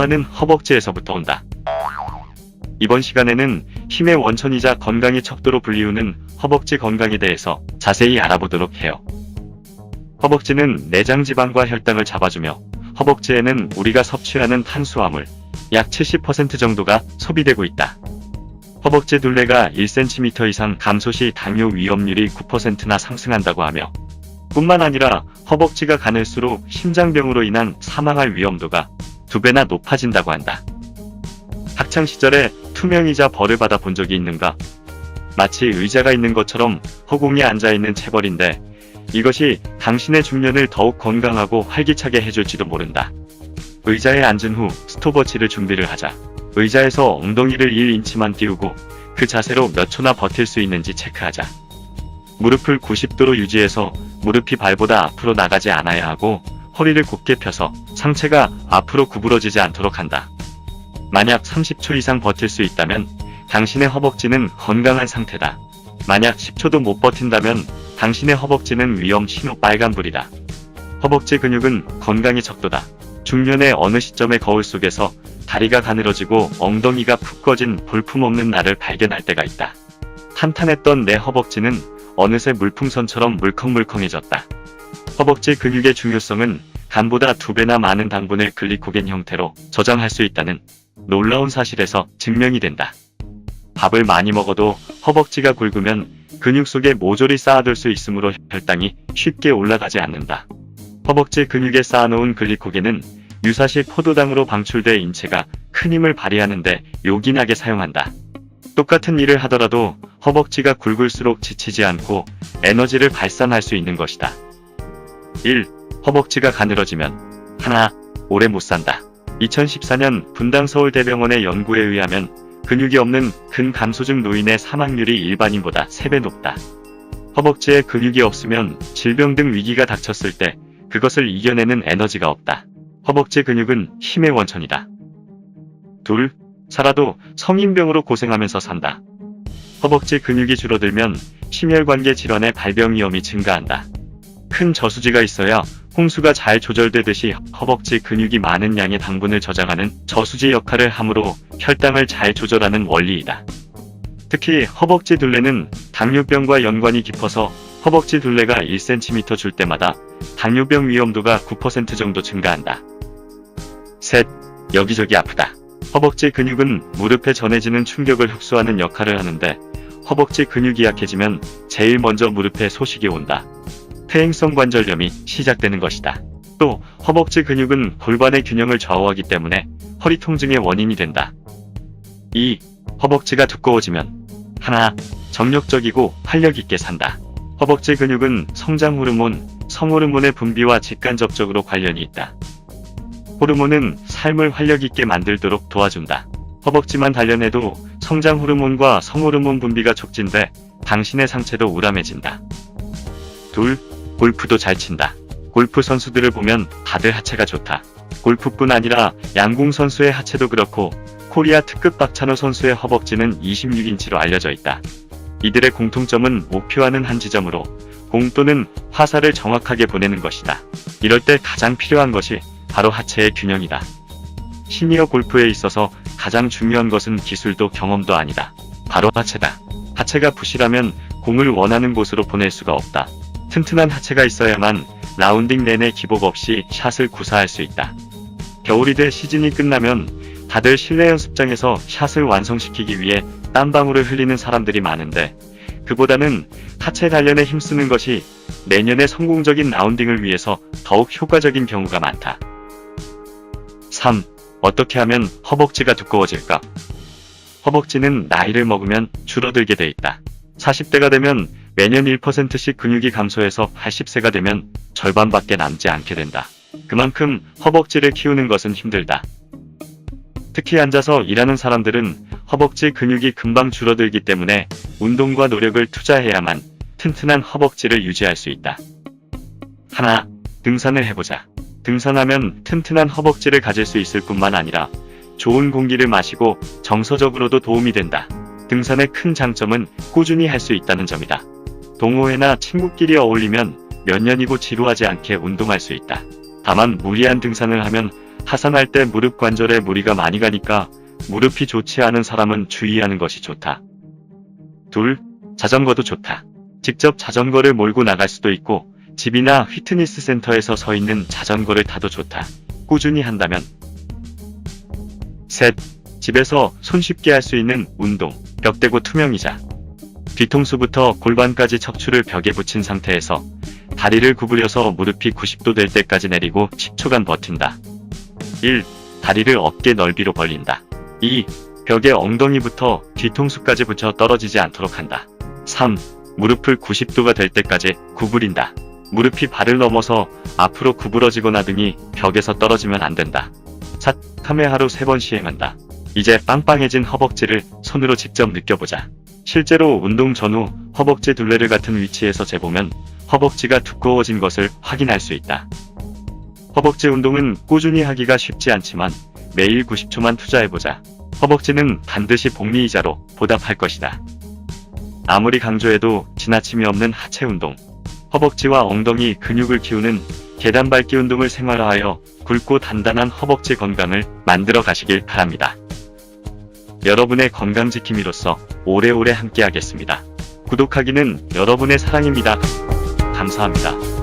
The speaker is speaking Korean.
파워는 허벅지에서부터 온다. 이번 시간에는 힘의 원천이자 건강의 척도로 불리우는 허벅지 건강에 대해서 자세히 알아보도록 해요. 허벅지는 내장 지방과 혈당을 잡아주며 허벅지에는 우리가 섭취하는 탄수화물 약 70% 정도가 소비되고 있다. 허벅지 둘레가 1cm 이상 감소 시 당뇨 위험률이 9%나 상승한다고 하며 뿐만 아니라 허벅지가 가늘수록 심장병으로 인한 사망할 위험도가 2배나 높아진다고 한다. 학창시절에 투명의자 벌을 받아 본 적이 있는가? 마치 의자가 있는 것처럼 허공에 앉아있는 체벌인데 이것이 당신의 중년을 더욱 건강하고 활기차게 해줄지도 모른다. 의자에 앉은 후 스톱워치를 준비를 하자. 의자에서 엉덩이를 1인치만 띄우고 그 자세로 몇 초나 버틸 수 있는지 체크하자. 무릎을 90도로 유지해서 무릎이 발보다 앞으로 나가지 않아야 하고 허리를 곧게 펴서 상체가 앞으로 구부러지지 않도록 한다. 만약 30초 이상 버틸 수 있다면 당신의 허벅지는 건강한 상태다. 만약 10초도 못 버틴다면 당신의 허벅지는 위험 신호 빨간불이다. 허벅지 근육은 건강의 척도다. 중년의 어느 시점의 거울 속에서 다리가 가늘어지고 엉덩이가 푹 꺼진 볼품없는 나를 발견할 때가 있다. 탄탄했던 내 허벅지는 어느새 물풍선처럼 물컹물컹해졌다. 허벅지 근육의 중요성은 간보다 2배나 많은 당분을 글리코겐 형태로 저장할 수 있다는 놀라운 사실에서 증명이 된다. 밥을 많이 먹어도 허벅지가 굵으면 근육 속에 모조리 쌓아둘 수 있으므로 혈당이 쉽게 올라가지 않는다. 허벅지 근육에 쌓아놓은 글리코겐은 유사시 포도당으로 방출돼 인체가 큰 힘을 발휘하는데 요긴하게 사용한다. 똑같은 일을 하더라도 허벅지가 굵을수록 지치지 않고 에너지를 발산할 수 있는 것이다. 1. 허벅지가 가늘어지면 하나, 오래 못 산다. 2014년 분당 서울대병원의 연구에 의하면 근육이 없는 근감소증 노인의 사망률이 일반인보다 3배 높다. 허벅지에 근육이 없으면 질병 등 위기가 닥쳤을 때 그것을 이겨내는 에너지가 없다. 허벅지 근육은 힘의 원천이다. 2. 살아도 성인병으로 고생하면서 산다. 허벅지 근육이 줄어들면 심혈관계 질환의 발병 위험이 증가한다. 큰 저수지가 있어야 홍수가 잘 조절되듯이 허벅지 근육이 많은 양의 당분을 저장하는 저수지 역할을 하므로 혈당을 잘 조절하는 원리이다. 특히 허벅지 둘레는 당뇨병과 연관이 깊어서 허벅지 둘레가 1cm 줄 때마다 당뇨병 위험도가 9% 정도 증가한다. 셋, 여기저기 아프다. 허벅지 근육은 무릎에 전해지는 충격을 흡수하는 역할을 하는데 허벅지 근육이 약해지면 제일 먼저 무릎에 소식이 온다. 퇴행성 관절염이 시작되는 것이다. 또 허벅지 근육은 골반의 균형을 좌우하기 때문에 허리 통증의 원인이 된다. 2. 허벅지가 두꺼워지면 하나, 정력적이고 활력있게 산다. 허벅지 근육은 성장 호르몬, 성호르몬의 분비와 직간접적으로 관련이 있다. 호르몬은 삶을 활력있게 만들도록 도와준다. 허벅지만 단련해도 성장 호르몬과 성호르몬 분비가 촉진돼 당신의 상체도 우람해진다. 2. 골프도 잘 친다. 골프 선수들을 보면 다들 하체가 좋다. 골프뿐 아니라 양궁 선수의 하체도 그렇고 코리아 특급 박찬호 선수의 허벅지는 26인치로 알려져 있다. 이들의 공통점은 목표하는 한 지점으로 공 또는 화살을 정확하게 보내는 것이다. 이럴 때 가장 필요한 것이 바로 하체의 균형이다. 시니어 골프에 있어서 가장 중요한 것은 기술도 경험도 아니다. 바로 하체다. 하체가 부실하면 공을 원하는 곳으로 보낼 수가 없다. 튼튼한 하체가 있어야만 라운딩 내내 기복 없이 샷을 구사할 수 있다. 겨울이 돼 시즌이 끝나면 다들 실내 연습장에서 샷을 완성시키기 위해 땀방울을 흘리는 사람들이 많은데 그보다는 하체 단련에 힘쓰는 것이 내년의 성공적인 라운딩을 위해서 더욱 효과적인 경우가 많다. 3. 어떻게 하면 허벅지가 두꺼워질까? 허벅지는 나이를 먹으면 줄어들게 돼 있다. 40대가 되면 매년 1%씩 근육이 감소해서 80세가 되면 절반밖에 남지 않게 된다. 그만큼 허벅지를 키우는 것은 힘들다. 특히 앉아서 일하는 사람들은 허벅지 근육이 금방 줄어들기 때문에 운동과 노력을 투자해야만 튼튼한 허벅지를 유지할 수 있다. 하나, 등산을 해보자. 등산하면 튼튼한 허벅지를 가질 수 있을 뿐만 아니라 좋은 공기를 마시고 정서적으로도 도움이 된다. 등산의 큰 장점은 꾸준히 할 수 있다는 점이다. 동호회나 친구끼리 어울리면 몇 년이고 지루하지 않게 운동할 수 있다. 다만 무리한 등산을 하면 하산할 때 무릎 관절에 무리가 많이 가니까 무릎이 좋지 않은 사람은 주의하는 것이 좋다. 둘, 자전거도 좋다. 직접 자전거를 몰고 나갈 수도 있고 집이나 피트니스 센터에서 서 있는 자전거를 타도 좋다. 꾸준히 한다면. 셋, 집에서 손쉽게 할 수 있는 운동. 벽대고 투명의자. 뒤통수부터 골반까지 척추를 벽에 붙인 상태에서 다리를 구부려서 무릎이 90도 될 때까지 내리고 10초간 버틴다. 1. 다리를 어깨 넓이로 벌린다. 2. 벽에 엉덩이부터 뒤통수까지 붙여 떨어지지 않도록 한다. 3. 무릎을 90도가 될 때까지 구부린다. 무릎이 발을 넘어서 앞으로 구부러지거나 등이 벽에서 떨어지면 안 된다. 4. 3회 하루 3번 시행한다. 이제 빵빵해진 허벅지를 손으로 직접 느껴보자. 실제로 운동 전후 허벅지 둘레를 같은 위치에서 재보면 허벅지가 두꺼워진 것을 확인할 수 있다. 허벅지 운동은 꾸준히 하기가 쉽지 않지만 매일 90초만 투자해보자. 허벅지는 반드시 복리의자로 보답할 것이다. 아무리 강조해도 지나침이 없는 하체 운동. 허벅지와 엉덩이 근육을 키우는 계단 밟기 운동을 생활화하여 굵고 단단한 허벅지 건강을 만들어 가시길 바랍니다. 여러분의 건강 지킴이로서 오래오래 함께하겠습니다. 구독하기는 여러분의 사랑입니다. 감사합니다.